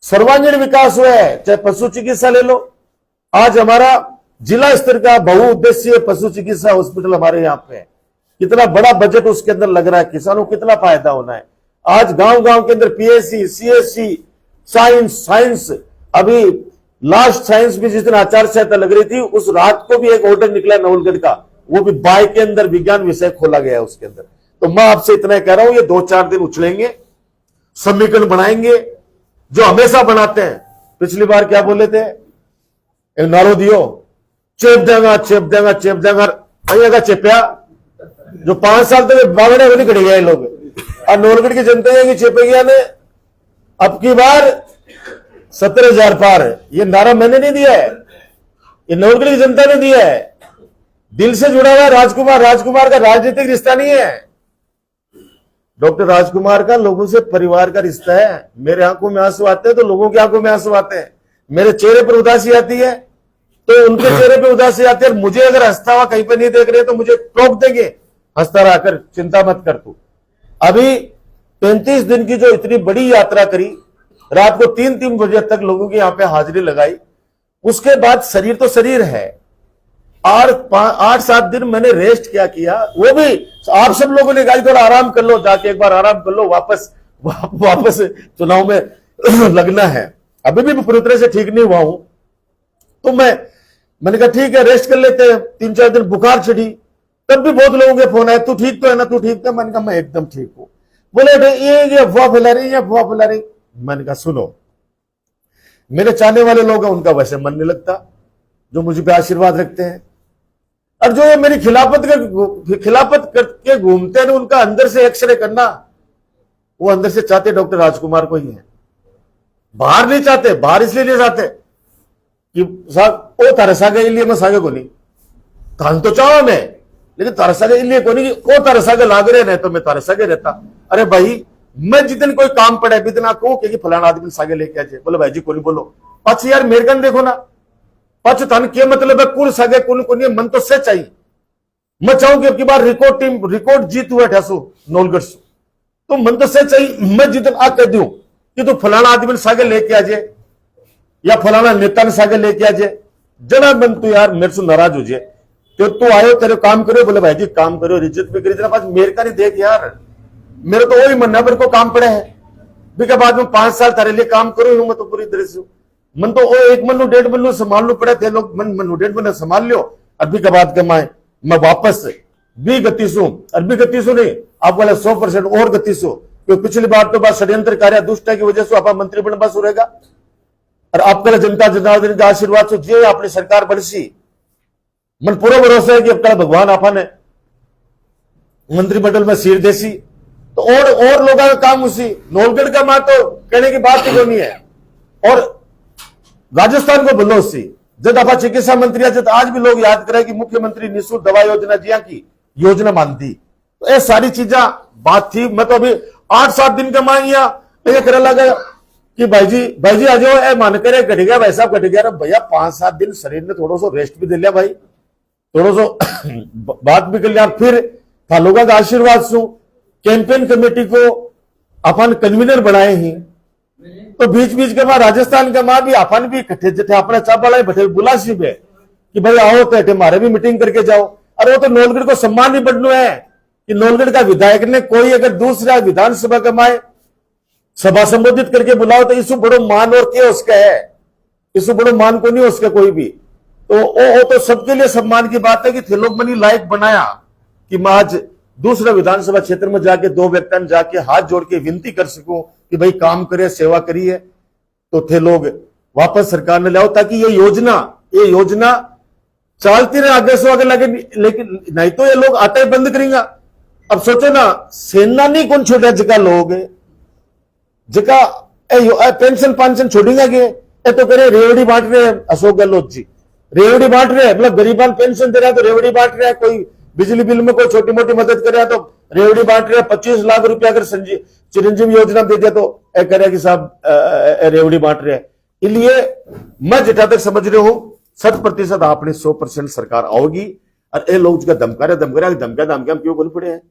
S1: सर्वांगीण विकास हुआ है। चाहे पशु चिकित्सा ले लो, आज हमारा जिला स्तर का बहुउद्देशीय पशु चिकित्सा हॉस्पिटल हमारे यहाँ पे है। कितना बड़ा बजट उसके अंदर लग रहा है, किसानों को कितना फायदा होना है। आज गांव गांव के अंदर पीएससी, सीएससी, साइंस, अभी लास्ट साइंस भी जिस दिन आचार संहिता लग रही थी, उस रात को भी एक ऑर्डर निकला नवलगढ़ का, वो भी बाय के अंदर विज्ञान विषय खोला गया है उसके अंदर। तो मैं आपसे इतना कह रहा हूं, ये 2-4 दिन उछलेंगे, समीकरण बनाएंगे, जो हमेशा बनाते हैं। पिछली बार क्या बोले थे, एक नारो दियो, चेप देगा, अहिया का चेपिया, जो 5 साल तक बावड़े नहीं कट गए लोग, और नवलगढ़ की जनता है कि चेपेगिया ने अब की बार 17,000 पार। ये नारा मैंने नहीं दिया है, ये नवलगढ़ की जनता ने दिया है। दिल से जुड़ा हुआ राजकुमार का राजनीतिक रिश्ता नहीं है। डॉक्टर राजकुमार का लोगों से परिवार का रिश्ता है। मेरे आंखों में आंसू आते हैं तो लोगों की आंखों में आंसू आते हैं। मेरे चेहरे पर उदासी आती है तो उनके चेहरे पे उदासी आती है। मुझे अगर हंसता हुआ कहीं पे नहीं देख रहे तो मुझे टोक देंगे, हंसता रहकर, चिंता मत कर तू। अभी 35 दिन की जो इतनी बड़ी यात्रा करी, रात को 3-3 बजे तक लोगों की यहां पे हाजिरी लगाई, उसके बाद शरीर तो शरीर है, और 8-7 दिन मैंने रेस्ट क्या किया, वो भी आप सब लोगों ने कहा थोड़ा आराम कर लो, जाके एक बार आराम कर लो, वापस चुनाव में लगना है। अभी भी पूरी तरह से ठीक नहीं हुआ हूं, तो मैंने कहा ठीक है रेस्ट कर लेते हैं। 3-4 दिन बुखार चढ़ी, तब भी बहुत लोगों के फोन आए, तू ठीक तो है ना, तू ठीक तो। मैंने कहा मैं एकदम ठीक हूं। बोले ये अफवाह फैला रही। मैंने कहा सुनो, मेरे चाहने वाले लोग हैं, उनका वैसे मन नहीं लगता, जो मुझे पे आशीर्वाद रखते हैं, और जो मेरी खिलाफत करके घूमते हैं, उनका अंदर से एक्सरे करना, वो अंदर से चाहते डॉक्टर राजकुमार को ही है, बाहर नहीं चाहते। बाहर इसलिए नहीं चाहते कि साहब ओ तारे सागे इलिए मैं सागे को नहीं थान तो चाहो मैं, लेकिन तारे सागे इलिए को नहीं कि ओ तारे सागे लाग रहे, नहीं तो मैं तारे सागे रहता। अरे भाई, मैं जितने कोई काम पड़े बितना को कि फलाना आदमी सागे लेके आ जाए, बोले भाई जी को नहीं बोलो पच यार मेरे कन देखो ना, पच तन के मतलब है कुल सागे कुल को नहीं, मन तो से चाहिए। मैं चाहूं कि अब की बार रिकॉर्ड जीत हुआ 800 नवलगढ़ से, तो मन तो से चाहिए। मैं जितना आ कह दूं कि तू फलाना आदमी सागे लेके आ जाए या फलाना नेता ने सागे लेके आ जाए, जना मन तू यार मेरे से नाराज हो जाए, तो तू आयो तेरे काम करो, बोले भाई जी काम करो, इज्जत भी करी, तेरा पास मेरे का नहीं देख यार, मेरे तो वही मन है, मेरे को काम पड़े है भी के बाद में 5 साल तारे लिए काम करो हूं मैं तो पूरी तरह से। मन तो 1 महीनू 1.5 महीनू संभाल लो पड़े थे लोग, मन 1.5 महीने संभाल लियो, अभी के बाद मैं वापस भी गति सू, अरबी गति सू नहीं, आप बोले 100% और गति सू, क्योंकि पिछली बार तो बात षड्यंत्र कार्य दुष्ट की वजह से आप मंत्री बन बस रहेगा, और आपका जनता जनार्दन का आशीर्वाद से जे अपनी सरकार बढ़सी, मन पूरा भरोसा है कि अब भगवान आपा ने मंत्रिमंडल में सीट देसी, तो और लोगों का काम उसी नवलगढ़ का मां तो कहने की बात ही कोई नहीं है। और राजस्थान को बोलो उससे जब आप चिकित्सा मंत्री आज तो आज भी लोग याद करें कि मुख्यमंत्री निःशुल्क दवा योजना जिया की योजना मानती, तो ये सारी चीजा बात थी। मैं तो अभी 8-7 दिन का मांगिया ये करे लगा कि भाई जी आ जाओ, ए मान करे घट गया, वैसा घट गया। अरे भैया 5-7 दिन शरीर ने थोड़ा सा रेस्ट भी दे लिया भाई, थोड़ा सा बात भी कर लिया, फिर था लोगों का आशीर्वाद सु कैंपेन कमेटी को अपन कन्वीनर बनाए ही, तो बीच के बाद राजस्थान का मां भी अपन भी इकट्ठे जठे अपने चाबा बैठे बुलासी पे कि भाई आओ तो हमारे भी मीटिंग करके जाओ। अरे वो तो नवलगढ़ को सम्मान ही बढ़ना है कि नवलगढ़ का विधायक ने कोई अगर दूसरा विधानसभा का माए सभा संबोधित करके बुलाओ तो इससे बड़ो मान और क्या उसका है, इससे बड़ो मान को नहीं उसका कोई भी। तो वो तो सबके लिए सम्मान की बात है कि लोग मनी लायक बनाया कि मैं आज दूसरा विधानसभा क्षेत्र में जाके 2 व्यक्ति जाके हाथ जोड़ के विनती कर सकूं कि भाई काम करे, सेवा करिए, तो थे लोग वापस सरकार ने लाओ ताकि ये योजना चलती रहे आगे से आगे लगे, लेकिन नहीं तो ये लोग आते ही बंद करेंगे। अब सोचो ना, सेना नहीं कौन छोटा जगह लोग जगह पेंशन छोड़ेंगे, ये तो करे रेवड़ी बांट रहे अशोक गहलोत जी, रेवड़ी बांट रहे हैं, मतलब गरीबान पेंशन दे रहा है तो रेवड़ी बांट रहे हैं, कोई बिजली बिल में कोई छोटी मोटी मदद कर रहा है तो रेवड़ी बांट रहे हैं। 25 लाख रुपया अगर चिरंजीवी योजना दे दिया तो कह रहा है कि साहब रेवड़ी बांट रहे हैं। इसलिए मैं जितना तक समझ रहा हूं 100% आपने 100% सरकार आओगी। और ये लोग जो धमका धमकियां क्यों बोल पड़े हैं।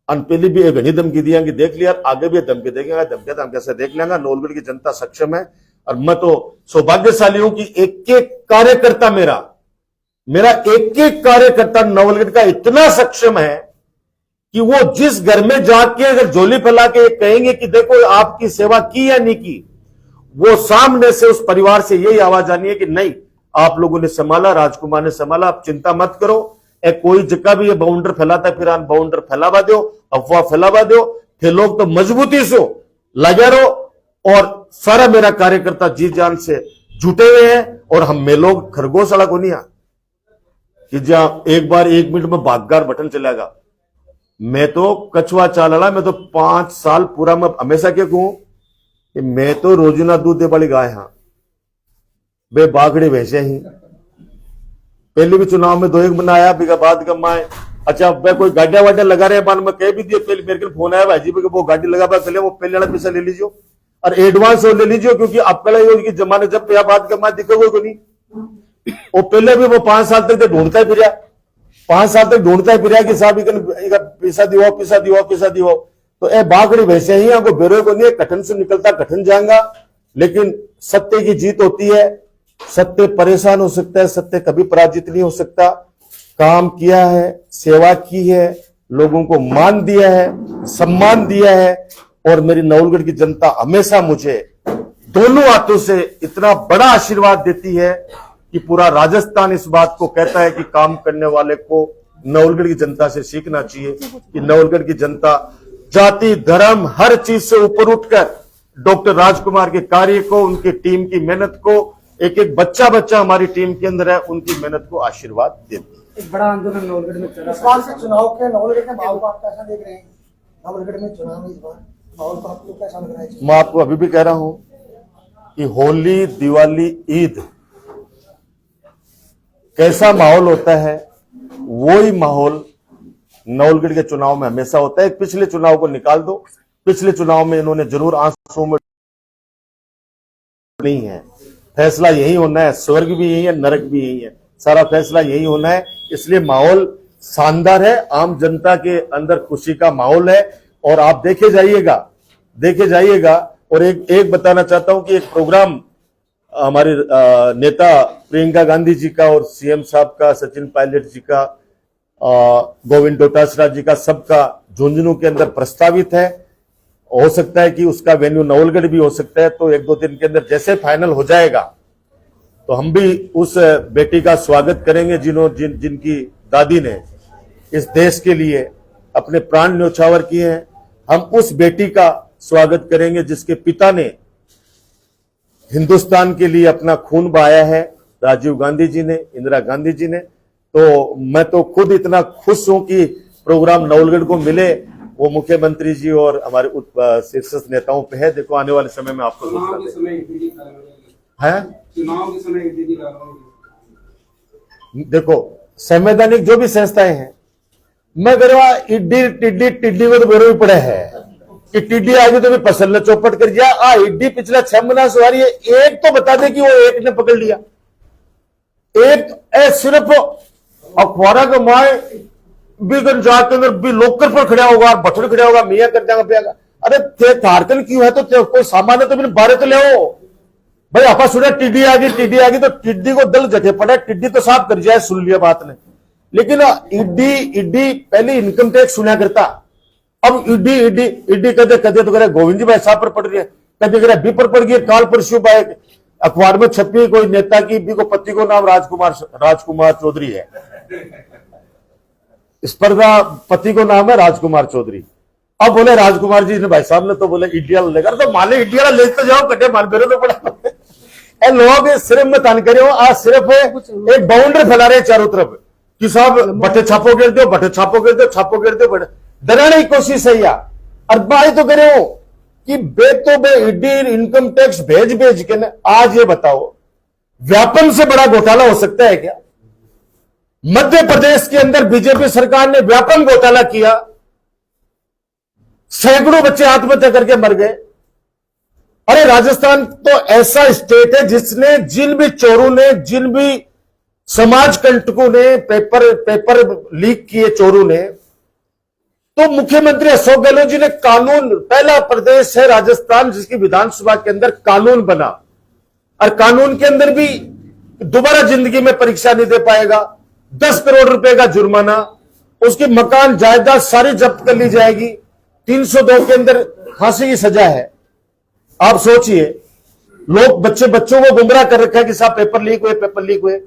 S1: पहले भी एक घनी धमकी दिया कि देख लिया, आगे भी धमकी देंगे, धमकिया से देख लेंगे। नौलगढ़ की जनता सक्षम है और मैं तो सौभाग्यशाली हूं कि एक एक कार्यकर्ता मेरा एक एक कार्यकर्ता नवलगढ़ का इतना सक्षम है कि वो जिस घर में जाके अगर झोली फैला के कहेंगे कि देखो आपकी सेवा की या नहीं की, वो सामने से उस परिवार से यही आवाज आनी है कि नहीं आप लोगों ने संभाला, राजकुमार ने संभाला, आप चिंता मत करो। कोई जगह भी ये बाउंडर फैलाता फिर बाउंडर फैलावा दो, अफवाह फैलावा दो, फिर लोग तो मजबूती से लगे रहो। और सारा मेरा कार्यकर्ता जी जान से जुटे हुए हैं और हम में लोग खरगोश वाला को नहीं आ कि जहां एक बार 1 मिनट में भागगार बटन चलेगा। मैं तो कछुआ चालला, मैं तो 5 साल पूरा मैं हमेशा क्या कहूं कि मैं तो रोजाना दूध दे वाली गाय हां, बे बागड़े वैसे ही। पहले भी चुनाव में 2-1 बनाया बिगा बाद का माए अच्छा वे कोई गाड़िया वाडिया लगा रहे हैं, मैं कह भी दिए। पहले मेरे को फोन आया भाई जी वो गाड़ी लगा पहले वो पहले वाला पैसा ले लीजिए और एडवांस ले लीजिए, क्योंकि आपका जमाने जब बाद का माए दिखोगे को नहीं। वो पहले भी वो 5 साल तक ढूंढता ही फिर 5 साल तक ढूंढता ही फिर कि साहब पैसा दिवाओ। तो ए बागड़ी वैसे ही आपको बेरोए को नहीं, कठिन से निकलता कठिन जाएगा, लेकिन सत्य की जीत होती है। सत्य परेशान हो सकता है, सत्य कभी पराजित नहीं हो सकता। काम किया है, सेवा की है, लोगों को मान दिया है, सम्मान दिया है और मेरी नवलगढ़ की जनता हमेशा मुझे दोनों हाथों से इतना बड़ा आशीर्वाद देती है कि पूरा राजस्थान इस बात को कहता है कि काम करने वाले को नवलगढ़ की जनता से सीखना चाहिए कि नवलगढ़ की जनता जाति धर्म हर चीज से ऊपर उठकर डॉक्टर राजकुमार के कार्य को, उनकी टीम की मेहनत को, एक एक बच्चा हमारी टीम के अंदर है, उनकी मेहनत को आशीर्वाद देती है।
S2: एक बड़ा आंदोलन नवलगढ़ में चला।
S3: इस बार से चुनाव के नवलगढ़ के माहौल को आप कैसा देख रहे हैं? नवलगढ़ में चुनाव में इस बार माहौल को आपको कैसा लग रहा है?
S1: मैं आपको अभी भी कह रहा हूं कि होली, दिवाली, ईद कैसा माहौल होता है वही माहौल नवलगढ़ के चुनाव में हमेशा होता है। पिछले चुनाव को निकाल दो, पिछले चुनाव में इन्होंने जरूर आंसू में नहीं है। फैसला यही होना है, स्वर्ग भी यही है, नरक भी यही है, सारा फैसला यही होना है। इसलिए माहौल शानदार है, आम जनता के अंदर खुशी का माहौल है और आप देखे जाइएगा। और एक बताना चाहता हूं कि एक प्रोग्राम हमारे नेता प्रियंका गांधी जी का और सीएम साहब का, सचिन पायलट जी का, गोविंद डोटासरा जी का, सबका झुंझुनू के अंदर प्रस्तावित है। हो सकता है कि उसका वेन्यू नवलगढ़ भी हो सकता है। तो 1-2 दिन के अंदर जैसे फाइनल हो जाएगा तो हम भी उस बेटी का स्वागत करेंगे जिनकी दादी ने इस देश के लिए अपने प्राण न्यौछावर किए हैं। हम उस बेटी का स्वागत करेंगे जिसके पिता ने हिंदुस्तान के लिए अपना खून बहाया है, राजीव गांधी जी ने, इंदिरा गांधी जी ने। तो मैं तो खुद इतना खुश हूं कि प्रोग्राम नवलगढ़ को मिले, वो मुख्यमंत्री जी और हमारे शीर्ष नेताओं पे है। देखो आने वाले समय में आपको देखो संवैधानिक जो भी संस्थाएं हैं, मैं बेरवा इड्डी टिड्डी को तो बेरो ही पड़े है कि टिड्डी आगे तो भी फसल ने चौपट कर दिया। इड्डी पिछला 6 महीना से आ रही है, एक तो बता दे कि वो एक ने पकड़ लिया। एक सिर्फ अखबारा का माए बिगन जाके अंदर भी लोकर पर खड़ा होगा, बटन खड़ा होगा, मियाँ कर जाएगा पियागा। अरे थे थारकन क्यों है तो कोई सामान है तो मैंने बारे तो ले आओ भाई। आपा सुना टिड्डी आ गई तो टिड्डी को दल जटे पड़ा, टिड्डी तो साफ कर जाए, सुन लिया बात ने। लेकिन इड्डी पहले इनकम टैक्स सुना करता, अब इड्डी कदे तो करे गोविंद जी भाई साहब पर पड़ रही है, कदे करे बी पर पड़ गई। काल परसों भाई अखबार में छपी कोई नेता की भी को पति को नाम राजकुमार चौधरी है, स्पर्धा पति को नाम है राजकुमार चौधरी। अब बोले राजकुमार जी ने भाई साहब ने तो बोले इडिया लेगा, तो माले इडिया ले तो जाओ, कटे माल बेरो तो पड़ा। लोग सिर्फ में तन करे आज सिर्फ एक बाउंड्री फैला रहे चारों तरफ कि साहब बटे छापो गिर दो बड़े डराने की कोशिश है यार। और बात तो करे कि बे इडी इनकम टैक्स भेज के ना। आज ये बताओ व्यापम से बड़ा घोटाला हो सकता है क्या? मध्य प्रदेश के अंदर बीजेपी सरकार ने व्यापम घोटाला किया, सैकड़ों बच्चे आत्महत्या करके मर गए। अरे राजस्थान तो ऐसा स्टेट है जिसने जिन भी चोरों ने, जिन भी समाज कंटकों ने पेपर लीक किए, चोरों ने, तो मुख्यमंत्री अशोक गहलोत जी ने कानून, पहला प्रदेश है राजस्थान जिसकी विधानसभा के अंदर कानून बना, और कानून के अंदर भी दोबारा जिंदगी में परीक्षा नहीं दे पाएगा, 10 करोड़ रुपए का जुर्माना, उसकी मकान जायदाद सारी जब्त कर ली जाएगी, 302 के अंदर फांसी की सजा है। आप सोचिए, लोग बच्चों को गुमराह कर रखा है कि साहब पेपर लीक हुए।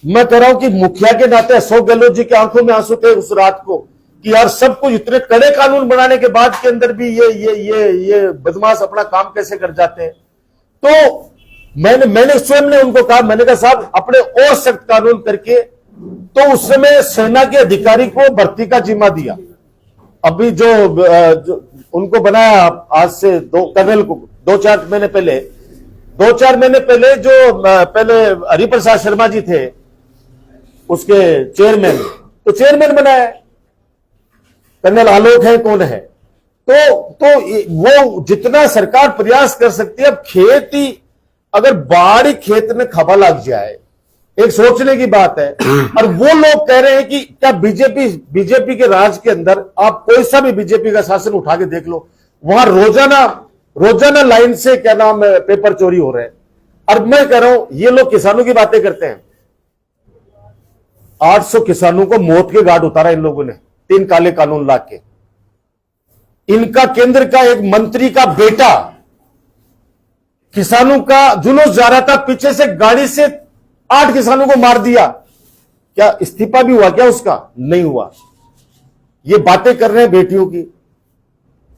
S1: मैं कह रहा हूं कि मुखिया के नाते अशोक गहलोत जी की आंखों में आंसू थे उस रात को कि यार सब कुछ इतने कड़े कानून बनाने के बाद के अंदर भी ये बदमाश अपना काम कैसे कर जाते हैं। तो मैंने स्वयं ने उनको कहा, मैंने कहा साहब अपने और सख्त कानून करके, तो उस समय सेना के अधिकारी को भर्ती का जिम्मा दिया। अभी जो उनको बनाया आज से कर्नल को 2-4 महीने पहले जो पहले हरिप्रसाद शर्मा जी थे उसके चेयरमैन, तो चेयरमैन बनाया, कर्नल आलोक है, कौन है, तो वो जितना सरकार प्रयास कर सकती है। अब खेती, अगर बाढ़ खेत में खबा लग जाए, एक सोचने की बात है। और वो लोग कह रहे हैं कि क्या बीजेपी के राज के अंदर आप कोई सा भी बीजेपी का शासन उठा के देख लो, वहां रोजाना लाइन से क्या नाम है पेपर चोरी हो रहे हैं। और मैं कह रहा हूं ये लोग किसानों की बातें करते हैं, 800 किसानों को मौत के घाट उतारा इन लोगों ने 3 काले कानून ला के। इनका केंद्र का एक मंत्री का बेटा किसानों का जुलूस जा रहा था, पीछे से गाड़ी से 8 किसानों को मार दिया। क्या इस्तीफा भी हुआ क्या उसका? नहीं हुआ। ये बातें कर रहे हैं बेटियों की।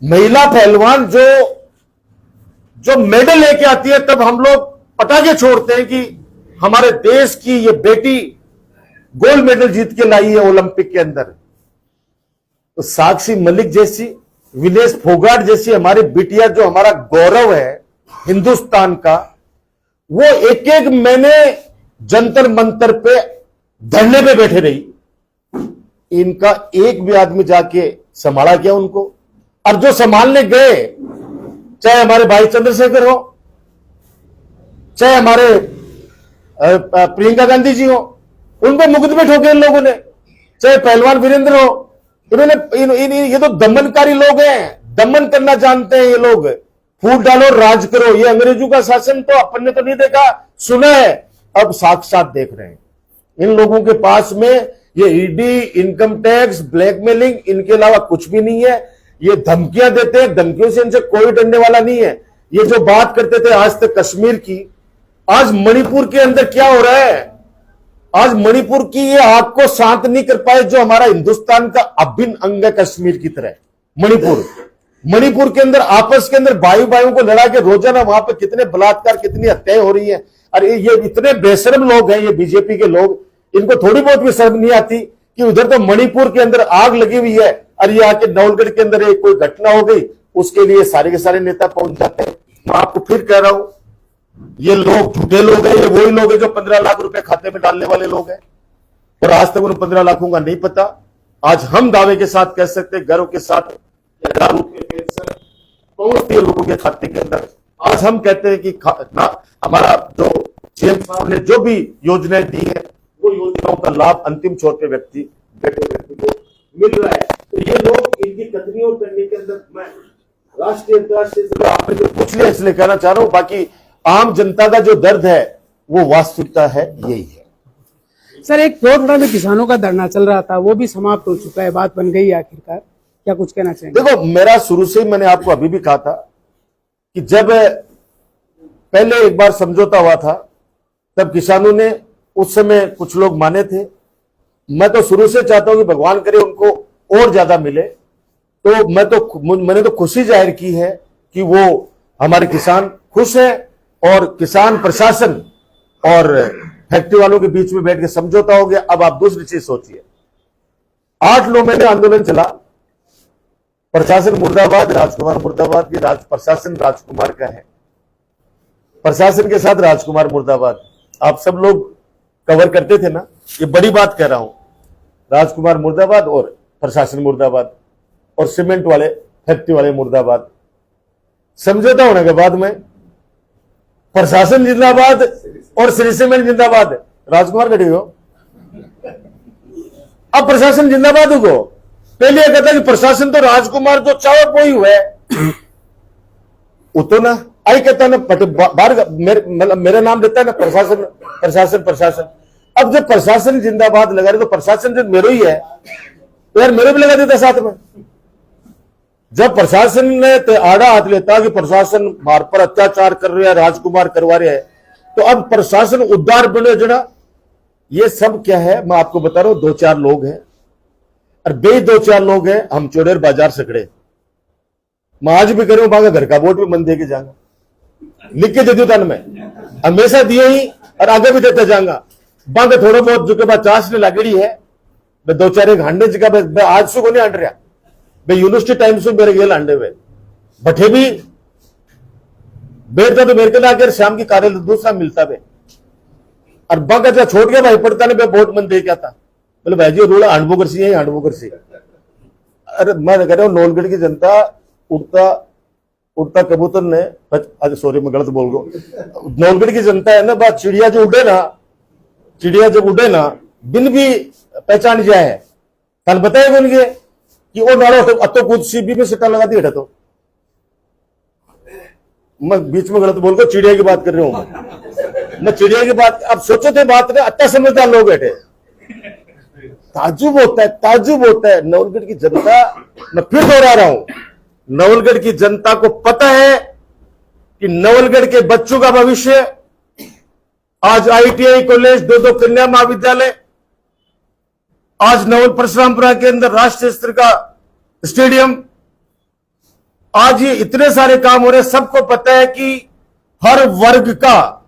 S1: महिला पहलवान जो मेडल लेके आती है, तब हम लोग पटाखे छोड़ते हैं कि हमारे देश की ये बेटी गोल्ड मेडल जीत के लाई है ओलंपिक के अंदर। तो साक्षी मलिक जैसी, विनेश फोगाट जैसी हमारी बिटिया, जो हमारा गौरव है हिंदुस्तान का, वो एक महीने जंतर मंतर पे धरने पे बैठे रही। इनका एक भी आदमी जाके संभाला क्या उनको? और जो संभालने गए, चाहे हमारे भाई चंद्रशेखर हो, चाहे हमारे प्रियंका गांधी जी हो, उनको मुकदमे ठोके इन लोगों ने, चाहे पहलवान वीरेंद्र हो, इन्होंने ये तो दमनकारी लोग हैं, दमन करना जानते हैं ये लोग। फूट डालो राज करो, ये अंग्रेजों का शासन तो अपन ने तो नहीं देखा, सुना है, अब साक्षात देख रहे हैं। इन लोगों के पास में ये ईडी, इनकम टैक्स, ब्लैकमेलिंग, इनके अलावा कुछ भी नहीं है। ये धमकियां देते हैं, धमकियों से इनसे कोई डरने वाला नहीं है। ये जो बात करते थे आज तक कश्मीर की, आज मणिपुर के अंदर क्या हो रहा है? आज मणिपुर की ये आग को शांत नहीं कर पाए, जो हमारा हिंदुस्तान का अभिन्न अंग है कश्मीर की तरह। मणिपुर के अंदर आपस के अंदर भाइयों को लड़ा के रोजाना वहां पर कितने बलात्कार, कितनी हत्याएं हो रही है। अरे ये इतने बेशर्म लोग हैं, ये बीजेपी के लोग, इनको थोड़ी बहुत भी शर्म नहीं आती कि उधर तो मणिपुर के अंदर आग लगी हुई है, और ये आके नवलगढ़ के अंदर एक कोई घटना हो गई, उसके लिए सारे के सारे नेता पहुंच जाते हैं। मैं आपको फिर कह रहा हूं, ये लोग झूठे लोग हैं। ये वही लोग हैं जो 15 लाख रुपए खाते में डालने वाले लोग हैं, और आज तक उन 15 लाखों का नहीं पता। आज हम दावे के साथ कह सकते हैं, गर्व के साथ, पहुंचती है लोगों के खाते के अंदर। आज हम कहते हैं कि हमारा जो सीएम साहब ने जो भी योजनाएं दी है, वो योजनाओं का लाभ अंतिम छोर पे व्यक्ति को मिल रहा है। तो ये लोग इनकी कथनियों करने के अंदर, मैं राष्ट्रीय अंतर्राष्ट्रीय आपने जो पूछ लिया इसलिए कहना चाह रहा हूं, बाकी आम जनता का जो दर्द है वो वास्तविकता है, यही है।
S2: सर, एक कोटड़ा में किसानों का धरना चल रहा था, वो भी समाप्त हो चुका है, बात बन गई आखिरकार, क्या कुछ कहना चाहेंगे?
S1: देखो, मेरा शुरू से ही, मैंने आपको अभी भी कहा था कि जब पहले एक बार समझौता हुआ था, तब किसानों ने, उस समय कुछ लोग माने थे। मैं तो शुरू से चाहता हूं कि भगवान करे उनको और ज्यादा मिले। तो मैंने तो खुशी जाहिर की है कि वो हमारे किसान खुश है, और किसान प्रशासन और फैक्ट्री वालों के बीच में बैठ के समझौता हो गया। अब आप दूसरी चीज सोचिए, 8-9 महीने आंदोलन चला, प्रशासन मुर्दाबाद, राजकुमार मुर्दाबाद की प्रशासन राजकुमार का है। प्रशासन के साथ राजकुमार मुर्दाबाद, आप सब लोग कवर करते थे ना, ये बड़ी बात कह रहा हूं। राजकुमार मुर्दाबाद और प्रशासन मुर्दाबाद और सीमेंट वाले फैक्ट्री वाले मुर्दाबाद। समझौता होने के बाद में प्रशासन जिंदाबाद और श्री सीमेंट जिंदाबाद, राजकुमार खड़े हो। अब प्रशासन जिंदाबाद हो, पहले यह कहता कि प्रशासन तो राजकुमार जो चावक वही हुआ है, वो तो ना आई कहता ना बाहर मेरा नाम देता है ना प्रशासन प्रशासन प्रशासन। अब जब प्रशासन जिंदाबाद लगा रहे तो प्रशासन जो मेरा ही है तो यार मेरे भी लगा देता साथ में। जब प्रशासन ने तो आड़ा हाथ लेता कि प्रशासन मार पर अत्याचार कर रहा है, राजकुमार करवा रहे हैं, तो अब प्रशासन उद्धार बने जड़ा। ये सब क्या है मैं आपको बता रहा हूं, 2-4 लोग हैं और 2-4 लोग हैं। हम चोरेर बाजार से खड़े, मैं आज भी करूं बागा घर का वोट भी मन दे के जाऊंगा, लिख के दे दू तन में हमेशा दिए ही और आगे भी देते जाऊंगा। बांगे थोड़ा बहुत जो के बाद चाश ने लागड़ी है, मैं 2-4 एक हांडे जगह आज से को नहीं हांड रहा, मैं यूनिवर्सिटी टाइम से मेरे गेल हांडे हुए बठे भी बैठता तो मेरे के लाकर शाम की कार्य दूसरा मिलता वे और बांगा छोड़ के भाई पड़ता ने वोट मन दे क्या था, बोले भाई जी रोड़ा हांडबोकर सी है, हांडबोकर सी। अरे मैं कह रहा हूं नौलगढ़ की जनता उड़ता कबूतर ने, सॉरी मैं गलत बोल गया, नौलगढ़ की जनता है ना, बात चिड़िया जो उड़े ना, चिड़िया जब उड़े ना बिन भी पहचान जाए, कल बताएगा उनके कि वो नारो अतो कूद सीबी में सट्टा लगा दिया तो मैं बीच में गलत बोल गया, चिड़िया की बात कर रहा हूं मैं चिड़िया की बात। अब सोचो थे बात ने अत्ता समझदार लोग बैठे, ताजुब होता है नवलगढ़ की जनता। मैं फिर दोहरा रहा हूं, नवलगढ़ की जनता को पता है कि नवलगढ़ के बच्चों का भविष्य आज ITI कॉलेज, 2 कन्या महाविद्यालय, आज नवल परशुरामपुरा के अंदर राष्ट्रीय स्तर का स्टेडियम, आज ये इतने सारे काम हो रहे हैं। सबको पता है कि हर वर्ग का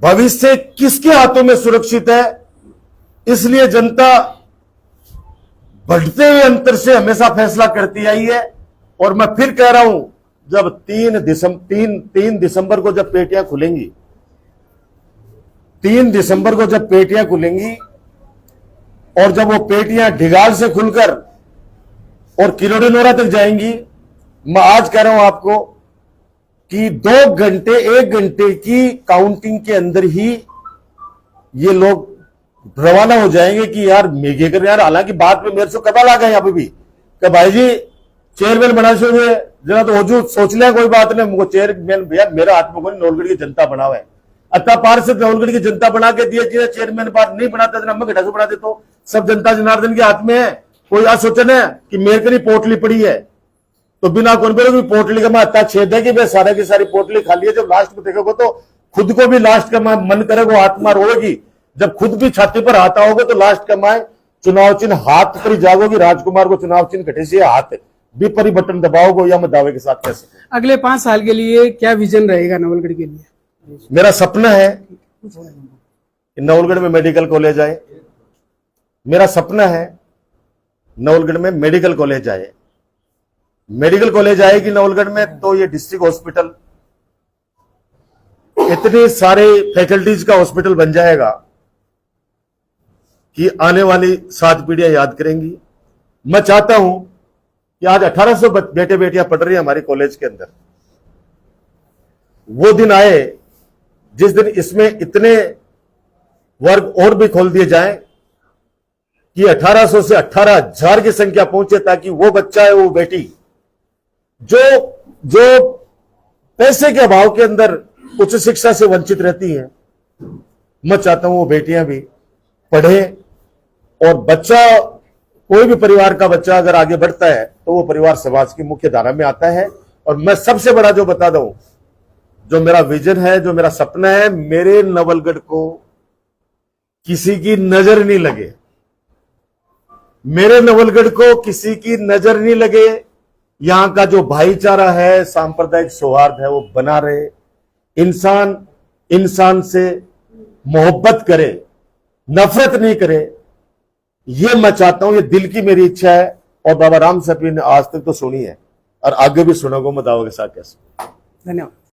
S1: भविष्य किसके हाथों में सुरक्षित है, इसलिए जनता बढ़ते हुए अंतर से हमेशा फैसला करती आई है। और मैं फिर कह रहा हूं, जब 3 दिसंबर को जब पेटियां खुलेंगी, 3 दिसंबर को जब पेटियां खुलेंगी और जब वो पेटियां ढिगाल से खुलकर और किलोड़ीनोरा तक जाएंगी, मैं आज कह रहा हूं आपको कि 2 घंटे 1 घंटे की काउंटिंग के अंदर ही ये लोग रवाना हो जाएंगे कि यार मेघे कर यार। हालांकि बाद में मेरे से कदा लगा है अभी भी कि भाई जी चेयरमैन बना हुए जरा तो हो सोच लिया, कोई बात नहीं, मुझे चेयरमैन भैया मेरा हाथ में कोई नौलगढ़ की जनता बना हुआ है, अत्ता पार से नौलगढ़ की जनता बना के दिए, चेयरमैन बात नहीं बनाता मैं घटा से बना देता हूं। सब जनता जनार्दन के हाथ में है। कोई आज सोचना है कि मेरे को नहीं पोटली पड़ी है तो बिना कौन बोले पोटली का मैं अत्ता छेद है कि मैं सारा की सारी पोटली खाली है। जब लास्ट में देखोगे तो खुद को भी लास्ट का मन करेगा, आत्मा रोएगी। जब खुद भी छाती पर हाथ आओगे तो लास्ट का माए चुनाव चिन्ह हाथ पर ही जागोगी। राजकुमार को चुनाव चिन्ह घटे से हाथ भी पर ही बटन दबाओगे, या मैं दावे के साथ कैसे।
S2: अगले 5 साल के लिए क्या विजन रहेगा नवलगढ़ के लिए?
S1: मेरा सपना है कि नवलगढ़ में मेडिकल कॉलेज आए। मेरा सपना है नवलगढ़ में मेडिकल कॉलेज आए। मेडिकल कॉलेज आएगी नवलगढ़ में तो ये डिस्ट्रिक्ट हॉस्पिटल इतने सारे फैकल्टीज का हॉस्पिटल बन जाएगा कि आने वाली 7 पीढ़ियां याद करेंगी। मैं चाहता हूं कि आज 1800 बेटे बेटियां पढ़ रही हैं हमारे कॉलेज के अंदर। वो दिन आए जिस दिन इसमें इतने वर्ग और भी खोल दिए जाएं कि 1800 से 18,000 की संख्या पहुंचे, ताकि वो बच्चा है, वो बेटी जो पैसे के अभाव के अंदर उच्च शिक्षा से वंचित रहती हैं, मैं चाहता हूं वो बेटियां भी पढ़े। और बच्चा, कोई भी परिवार का बच्चा अगर आगे बढ़ता है तो वो परिवार समाज की मुख्य धारा में आता है। और मैं सबसे बड़ा जो बता दूं, जो मेरा विजन है, जो मेरा सपना है, मेरे नवलगढ़ को किसी की नजर नहीं लगे, मेरे नवलगढ़ को किसी की नजर नहीं लगे। यहां का जो भाईचारा है, सांप्रदायिक सौहार्द है, वो बना रहे। इंसान से मोहब्बत करे, नफरत नहीं करे, ये मैं चाहता हूं। ये दिल की मेरी इच्छा है। और बाबा राम सपी ने आज तक तो सुनी है और आगे भी सुनोगे, मैं दावा के साथ कैसे।
S2: धन्यवाद।